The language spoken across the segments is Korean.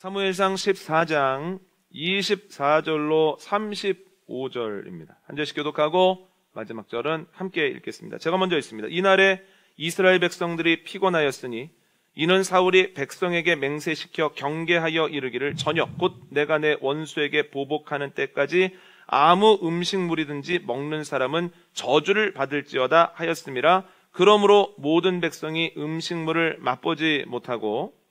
사무엘상 14장 24절로 35절입니다. 한 절씩 교독하고 마지막 절은 함께 읽겠습니다. 제가 먼저 읽습니다. 이날에 이스라엘 백성들이 피곤하였으니 이는 사울이 백성에게 맹세시켜 경계하여 이르기를 저녁 곧 내가 내 원수에게 보복하는 때까지 아무 음식물이든지 먹는 사람은 저주를 받을지어다 하였음이라. 그러므로 모든 백성이 음식물을 맛보지 못하고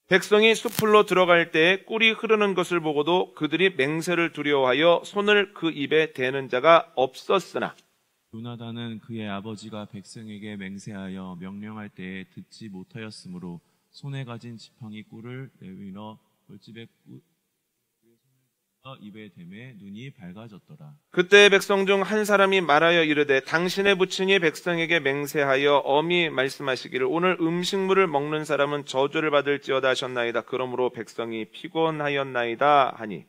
백성이 숲으로 들어갈 때 꿀이 흐르는 것을 보고도 그들이 맹세를 두려워하여 손을 그 입에 대는 자가 없었으나 요나단은 그의 아버지가 백성에게 맹세하여 명령할 때에 듣지 못하였으므로 손에 가진 지팡이 꿀을 내밀어 벌집에 입에 대매 눈이 밝아졌더라. 그때 백성 중 한 사람이 말하여 이르되 당신의 부친이 백성에게 맹세하여 엄히 말씀하시기를 오늘 음식물을 먹는 사람은 저주를 받을지어다 하셨나이다. 그러므로 백성이 피곤하였나이다 하니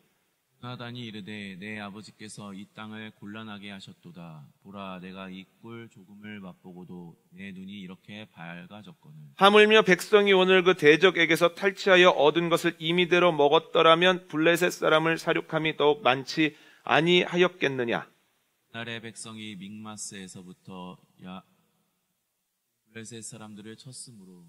요나단이 이르되 내 아버지께서 이 땅을 곤란하게 하셨도다. 보라 내가 이 꿀 조금을 맛보고도 내 눈이 이렇게 밝아졌거늘. 하물며 백성이 오늘 그 대적에게서 탈취하여 얻은 것을 임의대로 먹었더라면 블레셋 사람을 사륙함이 더욱 많지 아니하였겠느냐. 그날의 백성이 믹마스에서부터 블레셋 사람들을 쳤으므로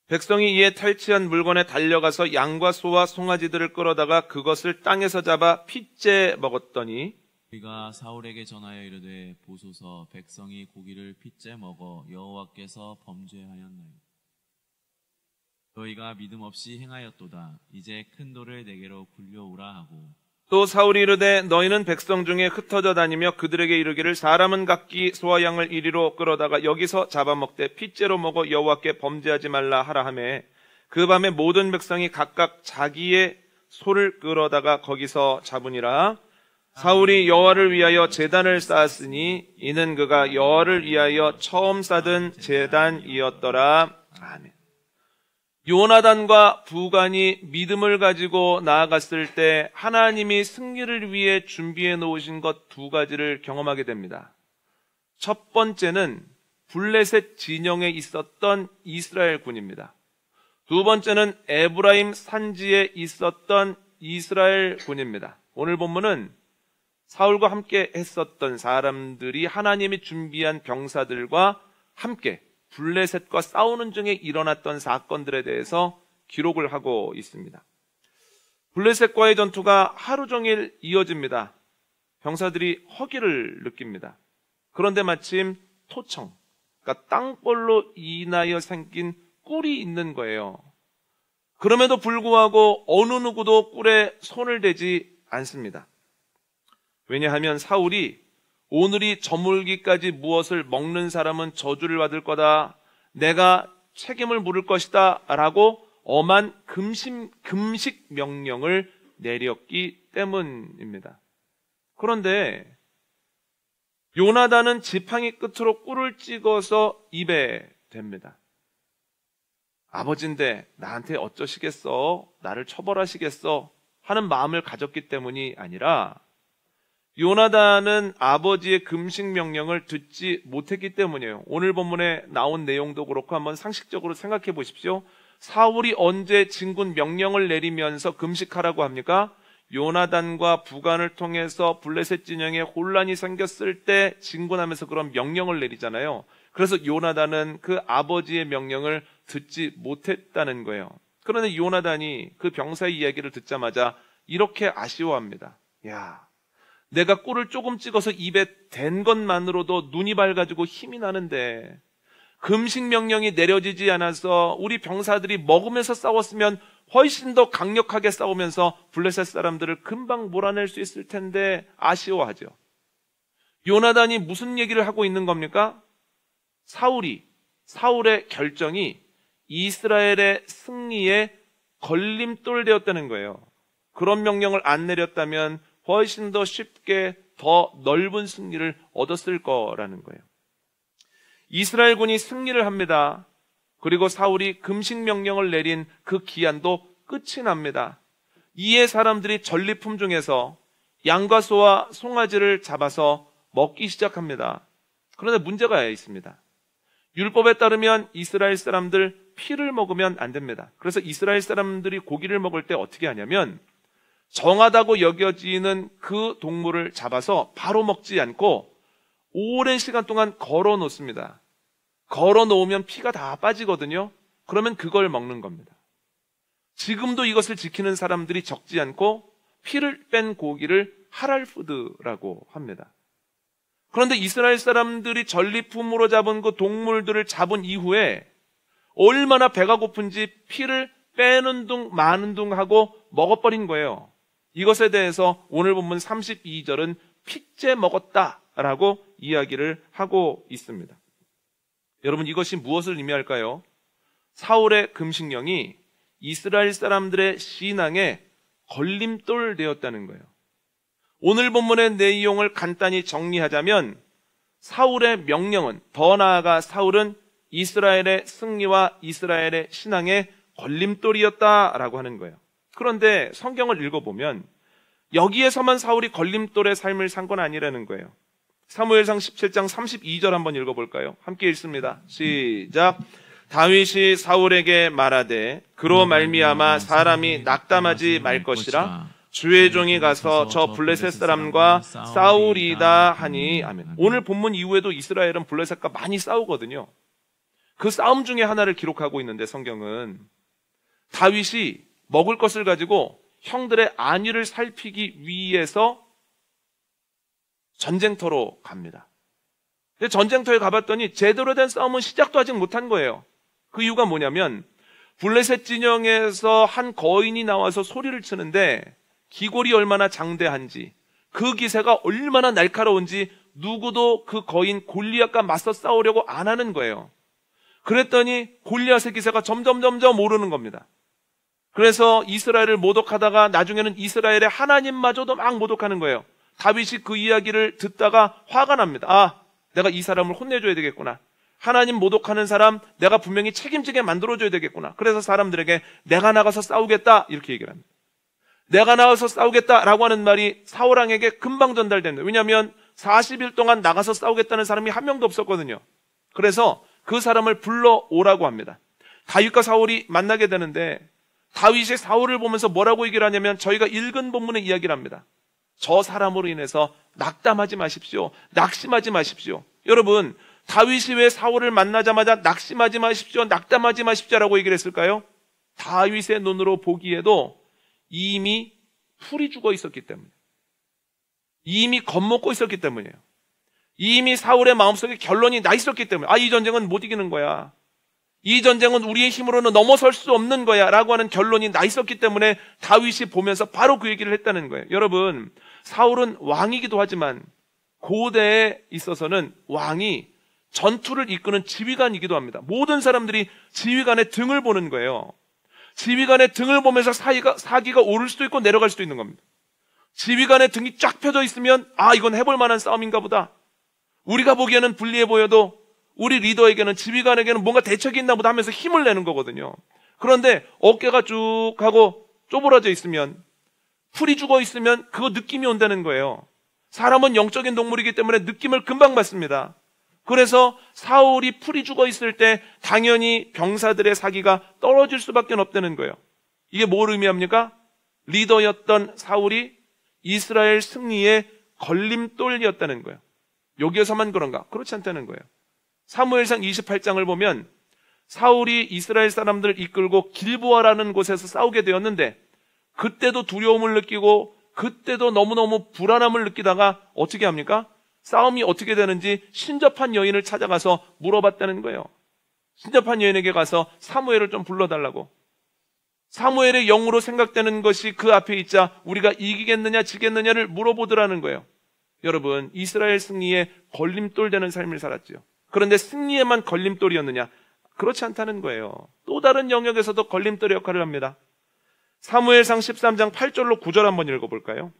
백성이 이에 탈취한 물건에 달려가서 양과 소와 송아지들을 끌어다가 그것을 땅에서 잡아 핏째 먹었더니 우리가 사울에게 전하여 이르되 보소서 백성이 고기를 핏째 먹어 여호와께서 범죄하였나이다. 너희가 믿음 없이 행하였도다. 이제 큰 돌을 내게로 굴려오라 하고 또 사울이 이르되 너희는 백성 중에 흩어져 다니며 그들에게 이르기를 사람은 각기 소와 양을 이리로 끌어다가 여기서 잡아먹되 핏째로 먹어 여호와께 범죄하지 말라 하라 하매 그 밤에 모든 백성이 각각 자기의 소를 끌어다가 거기서 잡으니라. 사울이 여호와를 위하여 제단을 쌓았으니 이는 그가 여호와를 위하여 처음 쌓은 제단이었더라. 아멘. 요나단과 부간이 믿음을 가지고 나아갔을 때 하나님이 승리를 위해 준비해 놓으신 것 두 가지를 경험하게 됩니다. 첫 번째는 블레셋 진영에 있었던 이스라엘 군입니다. 두 번째는 에브라임 산지에 있었던 이스라엘 군입니다. 오늘 본문은 사울과 함께 했었던 사람들이 하나님이 준비한 병사들과 함께 블레셋과 싸우는 중에 일어났던 사건들에 대해서 기록을 하고 있습니다. 블레셋과의 전투가 하루 종일 이어집니다. 병사들이 허기를 느낍니다. 그런데 마침 토청, 그러니까 땅벌로 인하여 생긴 꿀이 있는 거예요. 그럼에도 불구하고 어느 누구도 꿀에 손을 대지 않습니다. 왜냐하면 사울이 오늘이 저물기까지 무엇을 먹는 사람은 저주를 받을 거다. 내가 책임을 물을 것이다. 라고 엄한 금식 명령을 내렸기 때문입니다. 그런데 요나단은 지팡이 끝으로 꿀을 찍어서 입에 댑니다. 아버지인데 나한테 어쩌시겠어? 나를 처벌하시겠어? 하는 마음을 가졌기 때문이 아니라 요나단은 아버지의 금식 명령을 듣지 못했기 때문이에요. 오늘 본문에 나온 내용도 그렇고 한번 상식적으로 생각해 보십시오. 사울이 언제 진군 명령을 내리면서 금식하라고 합니까? 요나단과 부간을 통해서 블레셋 진영에 혼란이 생겼을 때 진군하면서 그런 명령을 내리잖아요. 그래서 요나단은 그 아버지의 명령을 듣지 못했다는 거예요. 그런데 요나단이 그 병사의 이야기를 듣자마자 이렇게 아쉬워합니다. 야, 내가 꿀을 조금 찍어서 입에 댄 것만으로도 눈이 밝아지고 힘이 나는데 금식 명령이 내려지지 않아서 우리 병사들이 먹으면서 싸웠으면 훨씬 더 강력하게 싸우면서 블레셋 사람들을 금방 몰아낼 수 있을 텐데 아쉬워하죠. 요나단이 무슨 얘기를 하고 있는 겁니까? 사울의 결정이 이스라엘의 승리에 걸림돌 되었다는 거예요. 그런 명령을 안 내렸다면 훨씬 더 쉽게 더 넓은 승리를 얻었을 거라는 거예요. 이스라엘군이 승리를 합니다. 그리고 사울이 금식 명령을 내린 그 기한도 끝이 납니다. 이에 사람들이 전리품 중에서 양과 소와 송아지를 잡아서 먹기 시작합니다. 그런데 문제가 있습니다. 율법에 따르면 이스라엘 사람들 피를 먹으면 안 됩니다. 그래서 이스라엘 사람들이 고기를 먹을 때 어떻게 하냐면 정하다고 여겨지는 그 동물을 잡아서 바로 먹지 않고 오랜 시간 동안 걸어 놓습니다. 걸어 놓으면 피가 다 빠지거든요. 그러면 그걸 먹는 겁니다. 지금도 이것을 지키는 사람들이 적지 않고 피를 뺀 고기를 할랄 푸드라고 합니다. 그런데 이스라엘 사람들이 전리품으로 잡은 그 동물들을 잡은 이후에 얼마나 배가 고픈지 피를 빼는 둥 마는 둥 하고 먹어버린 거예요. 이것에 대해서 오늘 본문 32절은 핏째 먹었다라고 이야기를 하고 있습니다. 여러분, 이것이 무엇을 의미할까요? 사울의 금식령이 이스라엘 사람들의 신앙에 걸림돌 되었다는 거예요. 오늘 본문의 내용을 간단히 정리하자면 사울의 명령은, 더 나아가 사울은 이스라엘의 승리와 이스라엘의 신앙의 걸림돌이었다라고 하는 거예요. 그런데 성경을 읽어보면 여기에서만 사울이 걸림돌의 삶을 산 건 아니라는 거예요. 사무엘상 17장 32절 한번 읽어볼까요? 함께 읽습니다. 시작. 다윗이 사울에게 말하되 그로 말미암아 사람이 낙담하지 말 것이라 주의 종이 가서 저 블레셋 사람과 싸우리이다 하니. 아멘. 오늘 본문 이후에도 이스라엘은 블레셋과 많이 싸우거든요. 그 싸움 중에 하나를 기록하고 있는데 성경은 다윗이 먹을 것을 가지고 형들의 안위를 살피기 위해서 전쟁터로 갑니다. 근데 전쟁터에 가봤더니 제대로 된 싸움은 시작도 아직 못한 거예요. 그 이유가 뭐냐면 블레셋 진영에서 한 거인이 나와서 소리를 치는데 기골이 얼마나 장대한지, 그 기세가 얼마나 날카로운지 누구도 그 거인 골리앗과 맞서 싸우려고 안 하는 거예요. 그랬더니 골리앗의 기세가 점점 오르는 겁니다. 그래서 이스라엘을 모독하다가 나중에는 이스라엘의 하나님마저도 막 모독하는 거예요. 다윗이 그 이야기를 듣다가 화가 납니다. 아, 내가 이 사람을 혼내줘야 되겠구나. 하나님 모독하는 사람 내가 분명히 책임지게 만들어줘야 되겠구나. 그래서 사람들에게 내가 나가서 싸우겠다 이렇게 얘기를 합니다. 내가 나가서 싸우겠다라고 하는 말이 사울왕에게 금방 전달됩니다. 왜냐하면 40일 동안 나가서 싸우겠다는 사람이 한 명도 없었거든요. 그래서 그 사람을 불러오라고 합니다. 다윗과 사울이 만나게 되는데 다윗이 사울을 보면서 뭐라고 얘기를 하냐면 저희가 읽은 본문의 이야기를 합니다. 저 사람으로 인해서 낙담하지 마십시오. 낙심하지 마십시오. 여러분, 다윗이 왜 사울을 만나자마자 낙심하지 마십시오, 낙담하지 마십시오라고 얘기를 했을까요? 다윗의 눈으로 보기에도 이미 풀이 죽어 있었기 때문에, 이미 겁먹고 있었기 때문이에요. 이미 사울의 마음속에 결론이 나 있었기 때문에, 아, 이 전쟁은 못 이기는 거야. 이 전쟁은 우리의 힘으로는 넘어설 수 없는 거야 라고 하는 결론이 나 있었기 때문에 다윗이 보면서 바로 그 얘기를 했다는 거예요. 여러분, 사울은 왕이기도 하지만 고대에 있어서는 왕이 전투를 이끄는 지휘관이기도 합니다. 모든 사람들이 지휘관의 등을 보는 거예요. 지휘관의 등을 보면서 사기가 오를 수도 있고 내려갈 수도 있는 겁니다. 지휘관의 등이 쫙 펴져 있으면 아, 이건 해볼 만한 싸움인가 보다. 우리가 보기에는 불리해 보여도 우리 리더에게는, 지휘관에게는 뭔가 대책이 있나 보다 하면서 힘을 내는 거거든요. 그런데 어깨가 쭉 하고 쪼그라져 있으면, 풀이 죽어 있으면 그거 느낌이 온다는 거예요. 사람은 영적인 동물이기 때문에 느낌을 금방 받습니다. 그래서 사울이 풀이 죽어 있을 때 당연히 병사들의 사기가 떨어질 수밖에 없다는 거예요. 이게 뭘 의미합니까? 리더였던 사울이 이스라엘 승리의 걸림돌이었다는 거예요. 여기에서만 그런가? 그렇지 않다는 거예요. 사무엘상 28장을 보면 사울이 이스라엘 사람들을 이끌고 길보아라는 곳에서 싸우게 되었는데 그때도 두려움을 느끼고 그때도 너무너무 불안함을 느끼다가 어떻게 합니까? 싸움이 어떻게 되는지 신접한 여인을 찾아가서 물어봤다는 거예요. 신접한 여인에게 가서 사무엘을 좀 불러달라고. 사무엘의 영으로 생각되는 것이 그 앞에 있자 우리가 이기겠느냐 지겠느냐를 물어보더라는 거예요. 여러분, 이스라엘 승리에 걸림돌 되는 삶을 살았죠. 그런데 승리에만 걸림돌이었느냐? 그렇지 않다는 거예요. 또 다른 영역에서도 걸림돌의 역할을 합니다. 사무엘상 13장 8절로 9절 한번 읽어볼까요?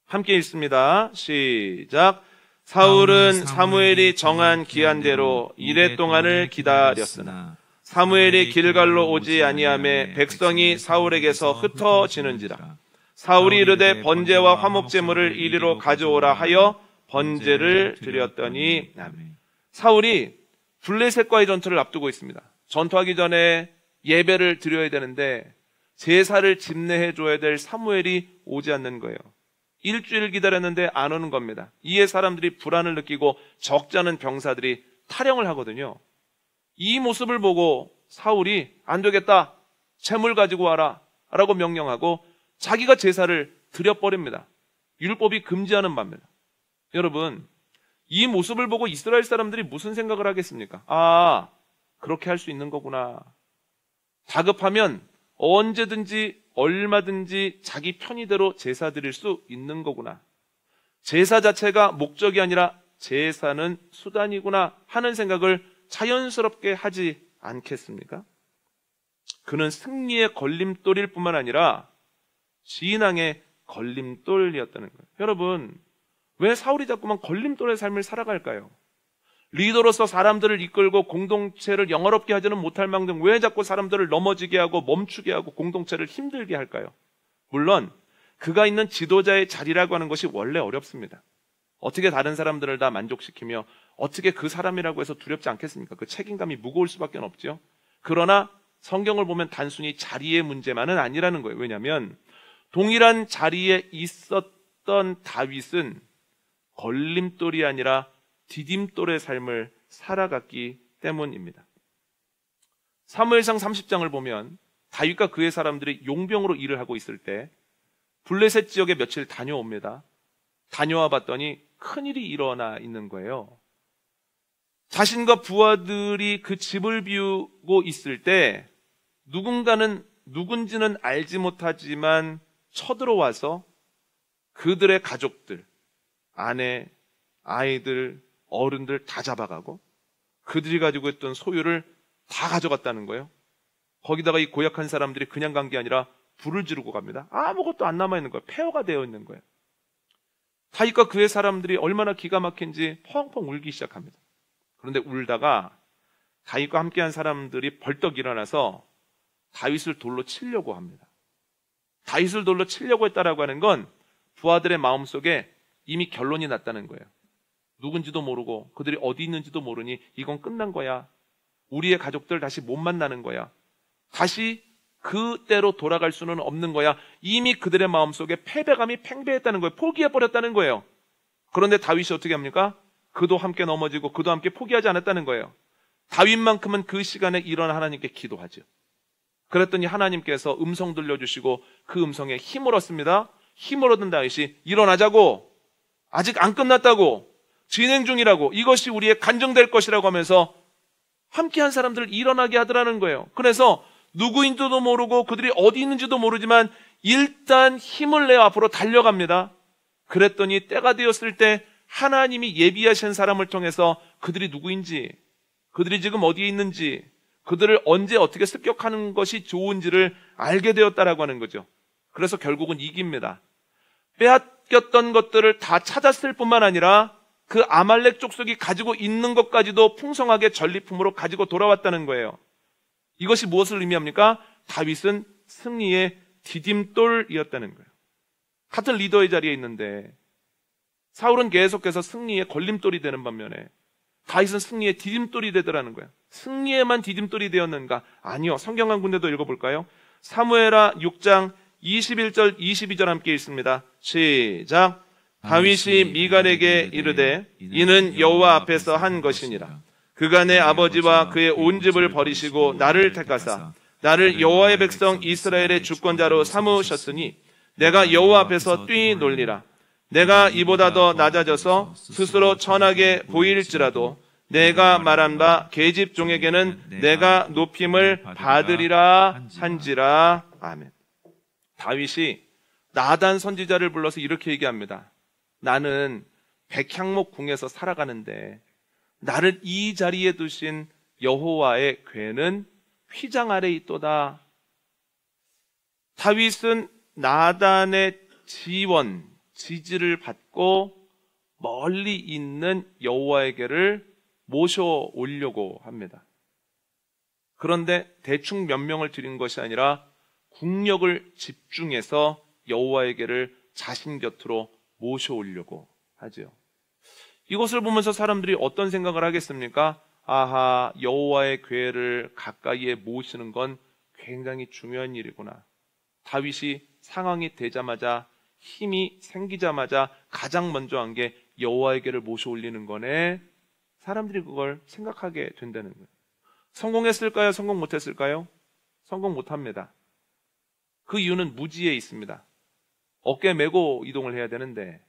함께 읽습니다. 시작. 사울은 사무엘이 정한 기한대로 이레 동안을 기다렸으나 사무엘이 길갈로 오지 아니하매 백성이 사울에게서 흩어지는지라. 사울이 이르되 번제와 화목제물을 이리로 가져오라 하여 번제를 드렸더니. 사울이 블레셋과의 전투를 앞두고 있습니다. 전투하기 전에 예배를 드려야 되는데 제사를 집례해 줘야 될 사무엘이 오지 않는 거예요. 일주일 기다렸는데 안 오는 겁니다. 이에 사람들이 불안을 느끼고 적잖은 병사들이 탈영을 하거든요. 이 모습을 보고 사울이 안 되겠다, 재물 가지고 와라 라고 명령하고 자기가 제사를 드려버립니다. 율법이 금지하는 바입니다. 여러분, 이 모습을 보고 이스라엘 사람들이 무슨 생각을 하겠습니까? 아, 그렇게 할 수 있는 거구나. 다급하면 언제든지 얼마든지 자기 편의대로 제사 드릴 수 있는 거구나. 제사 자체가 목적이 아니라 제사는 수단이구나 하는 생각을 자연스럽게 하지 않겠습니까? 그는 승리의 걸림돌일 뿐만 아니라 신앙의 걸림돌이었다는 거예요. 여러분, 왜 사울이 자꾸만 걸림돌의 삶을 살아갈까요? 리더로서 사람들을 이끌고 공동체를 영화롭게 하지는 못할 망정 왜 자꾸 사람들을 넘어지게 하고 멈추게 하고 공동체를 힘들게 할까요? 물론 그가 있는 지도자의 자리라고 하는 것이 원래 어렵습니다. 어떻게 다른 사람들을 다 만족시키며 어떻게 그 사람이라고 해서 두렵지 않겠습니까? 그 책임감이 무거울 수밖에 없죠. 그러나 성경을 보면 단순히 자리의 문제만은 아니라는 거예요. 왜냐하면 동일한 자리에 있었던 다윗은 걸림돌이 아니라 디딤돌의 삶을 살아갔기 때문입니다. 사무엘상 30장을 보면 다윗과 그의 사람들이 용병으로 일을 하고 있을 때 블레셋 지역에 며칠 다녀옵니다. 다녀와 봤더니 큰일이 일어나 있는 거예요. 자신과 부하들이 그 집을 비우고 있을 때 누군가는 누군지는 알지 못하지만 쳐들어와서 그들의 가족들, 아내, 아이들, 어른들 다 잡아가고 그들이 가지고 있던 소유를 다 가져갔다는 거예요. 거기다가 이 고약한 사람들이 그냥 간 게 아니라 불을 지르고 갑니다. 아무것도 안 남아있는 거예요. 폐허가 되어 있는 거예요. 다윗과 그의 사람들이 얼마나 기가 막힌지 펑펑 울기 시작합니다. 그런데 울다가 다윗과 함께한 사람들이 벌떡 일어나서 다윗을 돌로 치려고 합니다. 다윗을 돌로 치려고 했다라고 하는 건 부하들의 마음속에 이미 결론이 났다는 거예요. 누군지도 모르고 그들이 어디 있는지도 모르니 이건 끝난 거야. 우리의 가족들 다시 못 만나는 거야. 다시 그때로 돌아갈 수는 없는 거야. 이미 그들의 마음속에 패배감이 팽배했다는 거예요. 포기해버렸다는 거예요. 그런데 다윗이 어떻게 합니까? 그도 함께 넘어지고 그도 함께 포기하지 않았다는 거예요. 다윗만큼은 그 시간에 일어나 하나님께 기도하죠. 그랬더니 하나님께서 음성 들려주시고 그 음성에 힘을 얻습니다. 힘을 얻은 다윗이 일어나자고, 아직 안 끝났다고, 진행 중이라고, 이것이 우리의 간증될 것이라고 하면서 함께한 사람들을 일어나게 하더라는 거예요. 그래서 누구인지도 모르고 그들이 어디 있는지도 모르지만 일단 힘을 내어 앞으로 달려갑니다. 그랬더니 때가 되었을 때 하나님이 예비하신 사람을 통해서 그들이 누구인지, 그들이 지금 어디에 있는지, 그들을 언제 어떻게 습격하는 것이 좋은지를 알게 되었다라고 하는 거죠. 그래서 결국은 이깁니다. 빼앗겼던 것들을 다 찾았을 뿐만 아니라 그 아말렉 족속이 가지고 있는 것까지도 풍성하게 전리품으로 가지고 돌아왔다는 거예요. 이것이 무엇을 의미합니까? 다윗은 승리의 디딤돌이었다는 거예요. 같은 리더의 자리에 있는데 사울은 계속해서 승리의 걸림돌이 되는 반면에 다윗은 승리의 디딤돌이 되더라는 거예요. 승리에만 디딤돌이 되었는가? 아니요. 성경 한 군데도 읽어볼까요? 사무엘하 6장 21절 22절 함께 읽습니다. 시작. 다윗이 미갈에게 이르되 이는 여호와 앞에서 한 것이니라. 그가 내 아버지와 그의 온 집을 버리시고 나를 택하사 나를 여호와의 백성 이스라엘의 주권자로 삼으셨으니 내가 여호와 앞에서 뛰놀리라. 내가 이보다 더 낮아져서 스스로 천하게 보일지라도 내가 말한 바 계집 종에게는 내가 높임을 받으리라 한지라. 아멘. 다윗이 나단 선지자를 불러서 이렇게 얘기합니다. 나는 백향목 궁에서 살아가는데 나를 이 자리에 두신 여호와의 궤는 휘장 아래 있도다. 다윗은 나단의 지원, 지지를 받고 멀리 있는 여호와의 궤를 모셔오려고 합니다. 그런데 대충 몇 명을 드린 것이 아니라 국력을 집중해서 여호와의 궤를 자신 곁으로 모셔오려고 하죠. 이것을 보면서 사람들이 어떤 생각을 하겠습니까? 아하, 여호와의 궤를 가까이에 모시는 건 굉장히 중요한 일이구나. 다윗이 상황이 되자마자, 힘이 생기자마자 가장 먼저 한 게 여호와의 궤를 모셔 올리는 거네. 사람들이 그걸 생각하게 된다는 거예요. 성공했을까요? 성공 못했을까요? 성공 못합니다. 그 이유는 무지에 있습니다. 어깨 메고 이동을 해야 되는데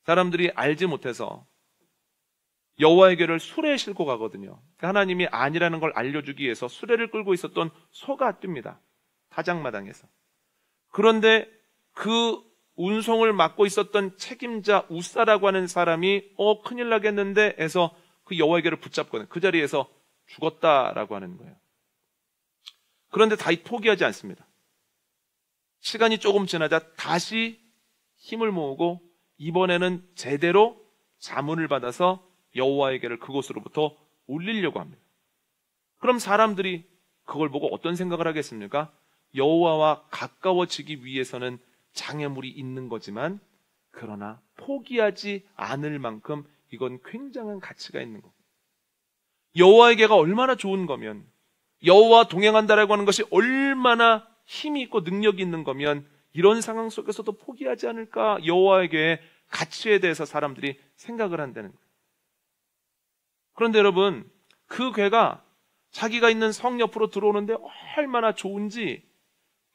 사람들이 알지 못해서 여호와의 궤를 수레에 싣고 가거든요. 하나님이 아니라는 걸 알려주기 위해서 수레를 끌고 있었던 소가 뜁니다. 타작마당에서. 그런데 그 운송을 맡고 있었던 책임자 우사라고 하는 사람이 큰일 나겠는데 해서 그 여호와의 궤를 붙잡거든요. 그 자리에서 죽었다라고 하는 거예요. 그런데 다윗 포기하지 않습니다. 시간이 조금 지나자 다시 힘을 모으고 이번에는 제대로 자문을 받아서 여호와의 궤를 그곳으로부터 올리려고 합니다. 그럼 사람들이 그걸 보고 어떤 생각을 하겠습니까? 여호와와 가까워지기 위해서는 장애물이 있는 거지만 그러나 포기하지 않을 만큼 이건 굉장한 가치가 있는 거고, 여호와의 궤가 얼마나 좋은 거면, 여호와와 동행한다라고 하는 것이 얼마나 힘이 있고 능력이 있는 거면 이런 상황 속에서도 포기하지 않을까? 여호와의 궤의 가치에 대해서 사람들이 생각을 한다는 거예요. 그런데 여러분, 그 궤가 자기가 있는 성 옆으로 들어오는데 얼마나 좋은지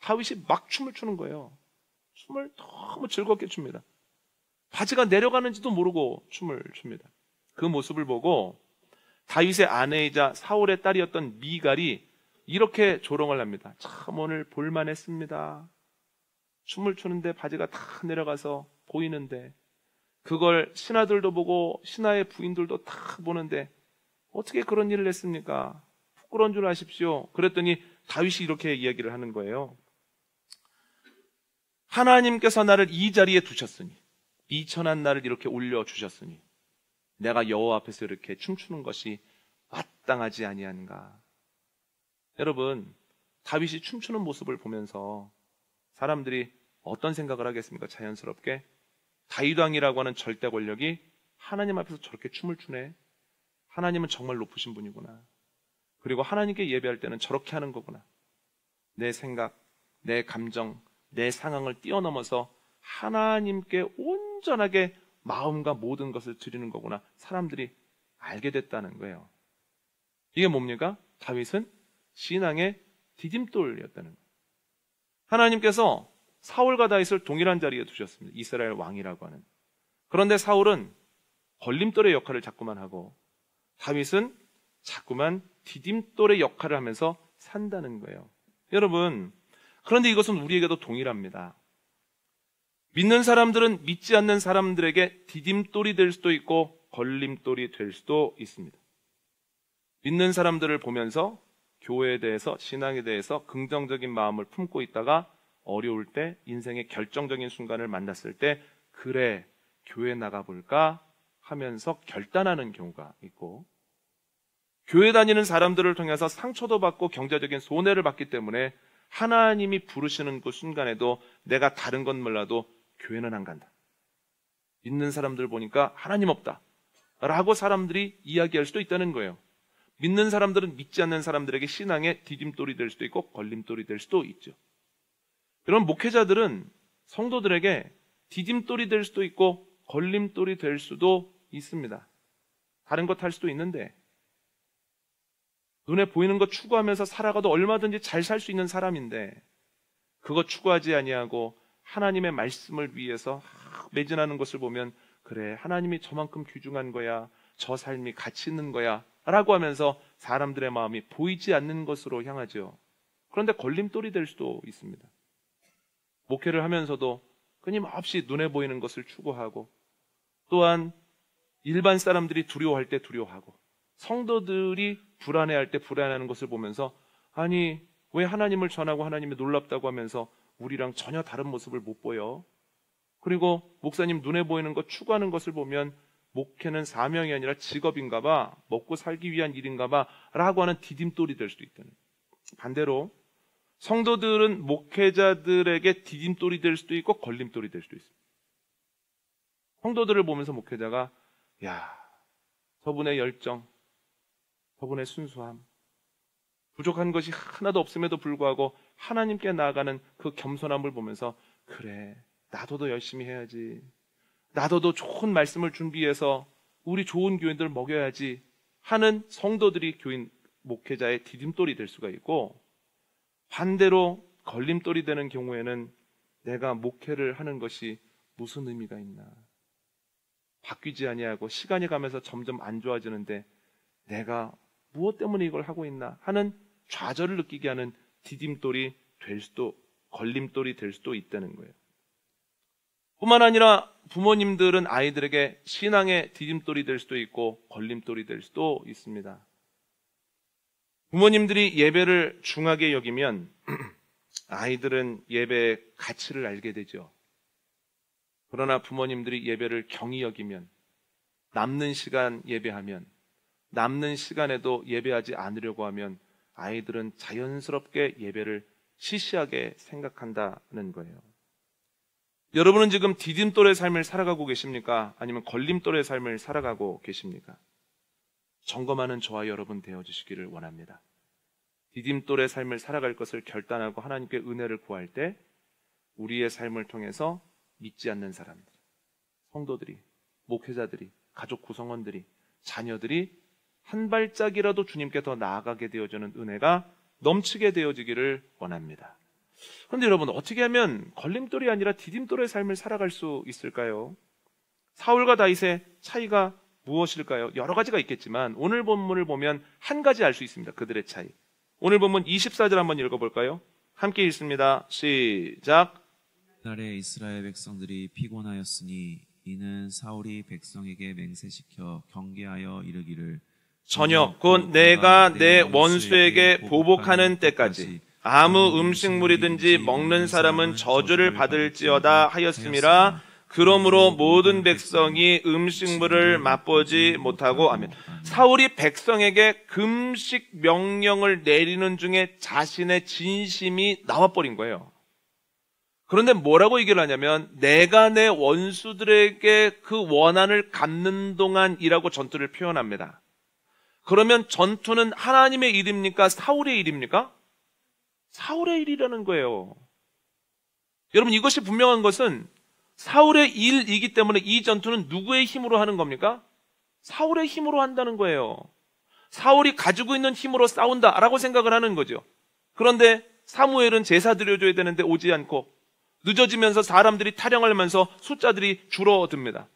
다윗이 막 춤을 추는 거예요. 춤을 너무 즐겁게 춥니다. 바지가 내려가는지도 모르고 춤을 춥니다. 그 모습을 보고 다윗의 아내이자 사울의 딸이었던 미갈이 이렇게 조롱을 합니다. 참 오늘 볼만했습니다. 춤을 추는데 바지가 다 내려가서 보이는데, 그걸 신하들도 보고 신하의 부인들도 다 보는데 어떻게 그런 일을 했습니까? 부끄러운 줄 아십시오. 그랬더니 다윗이 이렇게 이야기를 하는 거예요. 하나님께서 나를 이 자리에 두셨으니, 비천한 나를 이렇게 올려주셨으니 내가 여호와 앞에서 이렇게 춤추는 것이 마땅하지 아니한가. 여러분, 다윗이 춤추는 모습을 보면서 사람들이 어떤 생각을 하겠습니까? 자연스럽게 다윗 왕이라고 하는 절대 권력이 하나님 앞에서 저렇게 춤을 추네. 하나님은 정말 높으신 분이구나. 그리고 하나님께 예배할 때는 저렇게 하는 거구나. 내 생각, 내 감정, 내 상황을 뛰어넘어서 하나님께 온전하게 마음과 모든 것을 드리는 거구나. 사람들이 알게 됐다는 거예요. 이게 뭡니까? 다윗은 신앙의 디딤돌이었다는 거예요. 하나님께서 사울과 다윗을 동일한 자리에 두셨습니다. 이스라엘 왕이라고 하는. 그런데 사울은 걸림돌의 역할을 자꾸만 하고 다윗은 자꾸만 디딤돌의 역할을 하면서 산다는 거예요. 여러분, 그런데 이것은 우리에게도 동일합니다. 믿는 사람들은 믿지 않는 사람들에게 디딤돌이 될 수도 있고 걸림돌이 될 수도 있습니다. 믿는 사람들을 보면서 교회에 대해서, 신앙에 대해서 긍정적인 마음을 품고 있다가 어려울 때, 인생의 결정적인 순간을 만났을 때 그래, 교회 나가볼까 하면서 결단하는 경우가 있고, 교회 다니는 사람들을 통해서 상처도 받고 경제적인 손해를 받기 때문에 하나님이 부르시는 그 순간에도 내가 다른 건 몰라도 교회는 안 간다. 믿는 사람들 보니까 하나님 없다 라고 사람들이 이야기할 수도 있다는 거예요. 믿는 사람들은 믿지 않는 사람들에게 신앙의 디딤돌이 될 수도 있고 걸림돌이 될 수도 있죠. 여러분, 목회자들은 성도들에게 디딤돌이 될 수도 있고 걸림돌이 될 수도 있습니다. 다른 것 할 수도 있는데, 눈에 보이는 것 추구하면서 살아가도 얼마든지 잘 살 수 있는 사람인데 그거 추구하지 아니하고 하나님의 말씀을 위해서 매진하는 것을 보면 그래, 하나님이 저만큼 귀중한 거야, 저 삶이 가치 있는 거야 라고 하면서 사람들의 마음이 보이지 않는 것으로 향하죠. 그런데 걸림돌이 될 수도 있습니다. 목회를 하면서도 끊임없이 눈에 보이는 것을 추구하고, 또한 일반 사람들이 두려워할 때 두려워하고, 성도들이 불안해할 때 불안해하는 것을 보면서 아니, 왜 하나님을 전하고 하나님이 놀랍다고 하면서 우리랑 전혀 다른 모습을 못 보여? 그리고 목사님 눈에 보이는 것 추구하는 것을 보면 목회는 사명이 아니라 직업인가 봐, 먹고 살기 위한 일인가 봐 라고 하는 디딤돌이 될 수도 있다는 거예요. 반대로 성도들은 목회자들에게 디딤돌이 될 수도 있고 걸림돌이 될 수도 있습니다. 성도들을 보면서 목회자가 야, 저분의 열정, 저분의 순수함, 부족한 것이 하나도 없음에도 불구하고 하나님께 나아가는 그 겸손함을 보면서 그래, 나도 더 열심히 해야지, 나도 더 좋은 말씀을 준비해서 우리 좋은 교인들 먹여야지 하는 성도들이 교인 목회자의 디딤돌이 될 수가 있고, 반대로 걸림돌이 되는 경우에는 내가 목회를 하는 것이 무슨 의미가 있나, 바뀌지 아니하고 시간이 가면서 점점 안 좋아지는데 내가 무엇 때문에 이걸 하고 있나 하는 좌절을 느끼게 하는 디딤돌이 될 수도, 걸림돌이 될 수도 있다는 거예요. 뿐만 아니라 부모님들은 아이들에게 신앙의 디딤돌이 될 수도 있고 걸림돌이 될 수도 있습니다. 부모님들이 예배를 중하게 여기면 아이들은 예배의 가치를 알게 되죠. 그러나 부모님들이 예배를 경히 여기면, 남는 시간 예배하면, 남는 시간에도 예배하지 않으려고 하면 아이들은 자연스럽게 예배를 시시하게 생각한다는 거예요. 여러분은 지금 디딤돌의 삶을 살아가고 계십니까? 아니면 걸림돌의 삶을 살아가고 계십니까? 점검하는 저와 여러분 되어주시기를 원합니다. 디딤돌의 삶을 살아갈 것을 결단하고 하나님께 은혜를 구할 때 우리의 삶을 통해서 믿지 않는 사람들, 성도들이, 목회자들이, 가족 구성원들이, 자녀들이 한 발짝이라도 주님께 더 나아가게 되어주는 은혜가 넘치게 되어지기를 원합니다. 그런데 여러분, 어떻게 하면 걸림돌이 아니라 디딤돌의 삶을 살아갈 수 있을까요? 사울과 다윗의 차이가 무엇일까요? 여러 가지가 있겠지만 오늘 본문을 보면 한 가지 알 수 있습니다. 그들의 차이. 오늘 본문 24절 한번 읽어볼까요? 함께 읽습니다. 시작. 그날에 이스라엘 백성들이 피곤하였으니 이는 사울이 백성에게 맹세시켜 경계하여 이르기를 저녁 곧 내가 내 원수에게 보복하는 때까지 아무 음식물이든지 먹는 사람은 저주를 받을지어다 하였음이라. 그러므로 모든 백성이 음식물을 맛보지 못하고 아멘. 사울이 백성에게 금식 명령을 내리는 중에 자신의 진심이 나와버린 거예요. 그런데 뭐라고 얘기를 하냐면 내가 내 원수들에게 그 원한을 갚는 동안이라고 전투를 표현합니다. 그러면 전투는 하나님의 일입니까? 사울의 일입니까? 사울의 일이라는 거예요. 여러분, 이것이 분명한 것은 사울의 일이기 때문에 이 전투는 누구의 힘으로 하는 겁니까? 사울의 힘으로 한다는 거예요. 사울이 가지고 있는 힘으로 싸운다라고 생각을 하는 거죠. 그런데 사무엘은 제사 드려줘야 되는데 오지 않고 늦어지면서 사람들이 타령하면서 숫자들이 줄어듭니다.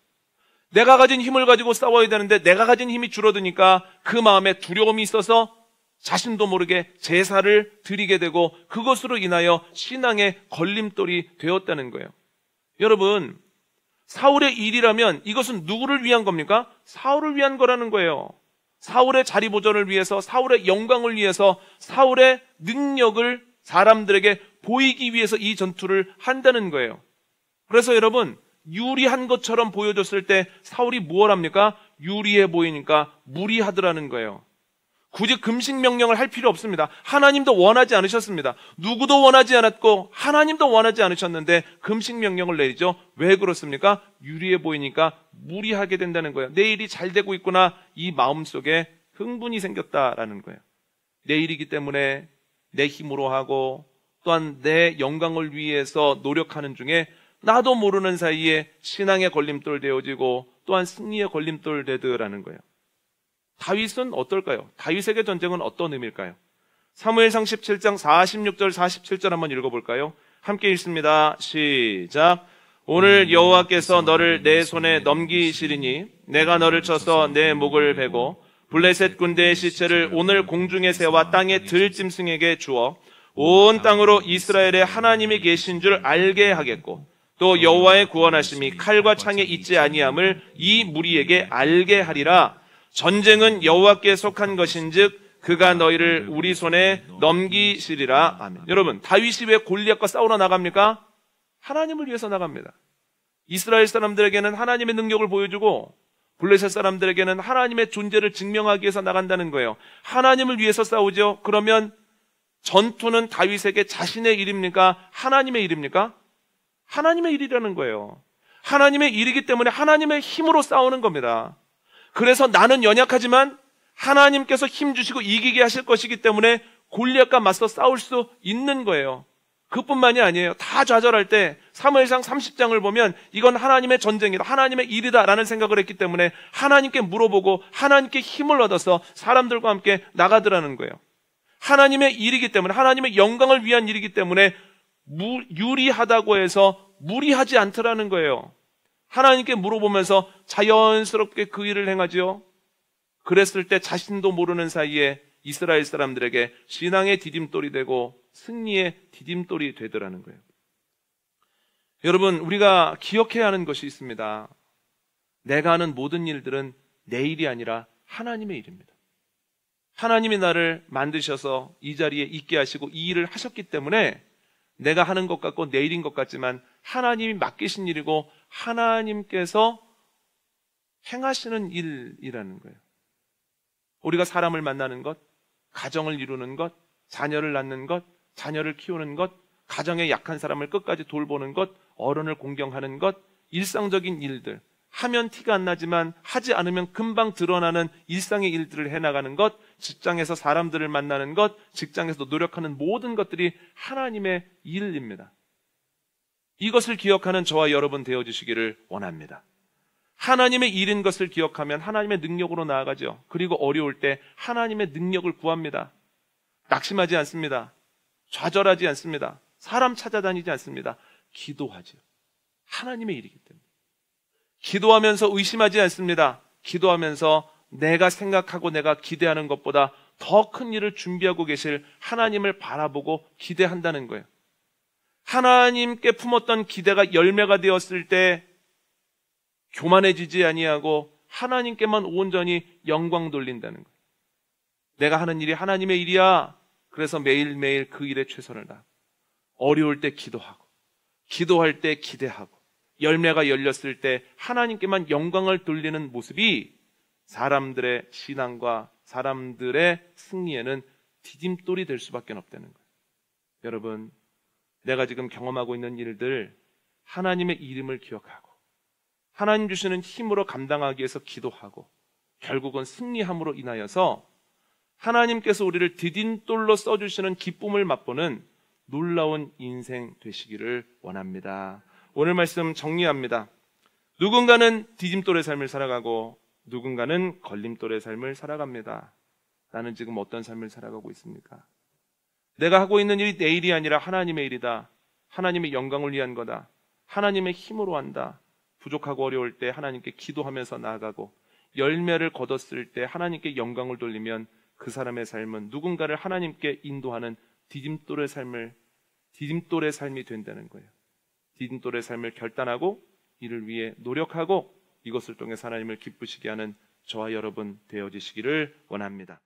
내가 가진 힘을 가지고 싸워야 되는데 내가 가진 힘이 줄어드니까 그 마음에 두려움이 있어서 자신도 모르게 제사를 드리게 되고 그것으로 인하여 신앙의 걸림돌이 되었다는 거예요. 여러분, 사울의 일이라면 이것은 누구를 위한 겁니까? 사울을 위한 거라는 거예요. 사울의 자리 보존을 위해서, 사울의 영광을 위해서, 사울의 능력을 사람들에게 보이기 위해서 이 전투를 한다는 거예요. 그래서 여러분, 유리한 것처럼 보여줬을 때 사울이 무엇 합니까? 유리해 보이니까 무리하더라는 거예요. 굳이 금식 명령을 할 필요 없습니다. 하나님도 원하지 않으셨습니다. 누구도 원하지 않았고 하나님도 원하지 않으셨는데 금식 명령을 내리죠. 왜 그렇습니까? 유리해 보이니까 무리하게 된다는 거예요. 내 일이 잘 되고 있구나, 이 마음속에 흥분이 생겼다라는 거예요. 내 일이기 때문에 내 힘으로 하고 또한 내 영광을 위해서 노력하는 중에 나도 모르는 사이에 신앙의 걸림돌 되어지고 또한 승리의 걸림돌 되더라는 거예요. 다윗은 어떨까요? 다윗에게 전쟁은 어떤 의미일까요? 사무엘상 17장 46절 47절 한번 읽어볼까요? 함께 읽습니다. 시작. 오늘 여호와께서 너를 내 손에 넘기시리니 내가 너를 쳐서 내 목을 베고 블레셋 군대의 시체를 오늘 공중의 새와 땅의 들짐승에게 주어 온 땅으로 이스라엘의 하나님이 계신 줄 알게 하겠고 또 여호와의 구원하심이 칼과 창에 있지 아니함을 이 무리에게 알게 하리라. 전쟁은 여호와께 속한 것인즉 그가 너희를 우리 손에 넘기시리라. 아멘. 여러분, 다윗이 왜 골리앗과 싸우러 나갑니까? 하나님을 위해서 나갑니다. 이스라엘 사람들에게는 하나님의 능력을 보여주고 블레셋 사람들에게는 하나님의 존재를 증명하기 위해서 나간다는 거예요. 하나님을 위해서 싸우죠. 그러면 전투는 다윗에게 자신의 일입니까? 하나님의 일입니까? 하나님의 일이라는 거예요. 하나님의 일이기 때문에 하나님의 힘으로 싸우는 겁니다. 그래서 나는 연약하지만 하나님께서 힘 주시고 이기게 하실 것이기 때문에 골리앗과 맞서 싸울 수 있는 거예요. 그뿐만이 아니에요. 다 좌절할 때 사무엘상 30장을 보면 이건 하나님의 전쟁이다, 하나님의 일이다 라는 생각을 했기 때문에 하나님께 물어보고 하나님께 힘을 얻어서 사람들과 함께 나가더라는 거예요. 하나님의 일이기 때문에, 하나님의 영광을 위한 일이기 때문에 유리하다고 해서 무리하지 않더라는 거예요. 하나님께 물어보면서 자연스럽게 그 일을 행하지요. 그랬을 때 자신도 모르는 사이에 이스라엘 사람들에게 신앙의 디딤돌이 되고 승리의 디딤돌이 되더라는 거예요. 여러분, 우리가 기억해야 하는 것이 있습니다. 내가 하는 모든 일들은 내 일이 아니라 하나님의 일입니다. 하나님이 나를 만드셔서 이 자리에 있게 하시고 이 일을 하셨기 때문에 내가 하는 것 같고 내 일인 것 같지만 하나님이 맡기신 일이고 하나님께서 행하시는 일이라는 거예요. 우리가 사람을 만나는 것, 가정을 이루는 것, 자녀를 낳는 것, 자녀를 키우는 것, 가정에 약한 사람을 끝까지 돌보는 것, 어른을 공경하는 것, 일상적인 일들, 하면 티가 안 나지만 하지 않으면 금방 드러나는 일상의 일들을 해나가는 것, 직장에서 사람들을 만나는 것, 직장에서 노력하는 모든 것들이 하나님의 일입니다. 이것을 기억하는 저와 여러분 되어주시기를 원합니다. 하나님의 일인 것을 기억하면 하나님의 능력으로 나아가죠. 그리고 어려울 때 하나님의 능력을 구합니다. 낙심하지 않습니다. 좌절하지 않습니다. 사람 찾아다니지 않습니다. 기도하죠. 하나님의 일이기 때문에. 기도하면서 의심하지 않습니다. 기도하면서 내가 생각하고 내가 기대하는 것보다 더 큰 일을 준비하고 계실 하나님을 바라보고 기대한다는 거예요. 하나님께 품었던 기대가 열매가 되었을 때 교만해지지 아니하고 하나님께만 온전히 영광 돌린다는 거예요. 내가 하는 일이 하나님의 일이야. 그래서 매일매일 그 일에 최선을 다하고 어려울 때 기도하고 기도할 때 기대하고 열매가 열렸을 때 하나님께만 영광을 돌리는 모습이 사람들의 신앙과 사람들의 승리에는 디딤돌이 될 수밖에 없다는 거예요. 여러분, 내가 지금 경험하고 있는 일들 하나님의 이름을 기억하고 하나님 주시는 힘으로 감당하기 위해서 기도하고 결국은 승리함으로 인하여서 하나님께서 우리를 디딤돌로 써주시는 기쁨을 맛보는 놀라운 인생 되시기를 원합니다. 오늘 말씀 정리합니다. 누군가는 디딤돌의 삶을 살아가고 누군가는 걸림돌의 삶을 살아갑니다. 나는 지금 어떤 삶을 살아가고 있습니까? 내가 하고 있는 일이 내 일이 아니라 하나님의 일이다. 하나님의 영광을 위한 거다. 하나님의 힘으로 한다. 부족하고 어려울 때 하나님께 기도하면서 나아가고 열매를 거뒀을 때 하나님께 영광을 돌리면 그 사람의 삶은 누군가를 하나님께 인도하는 디딤돌의 삶이 된다는 거예요. 디딤돌의 삶을 결단하고 이를 위해 노력하고 이것을 통해 하나님을 기쁘시게 하는 저와 여러분 되어지시기를 원합니다.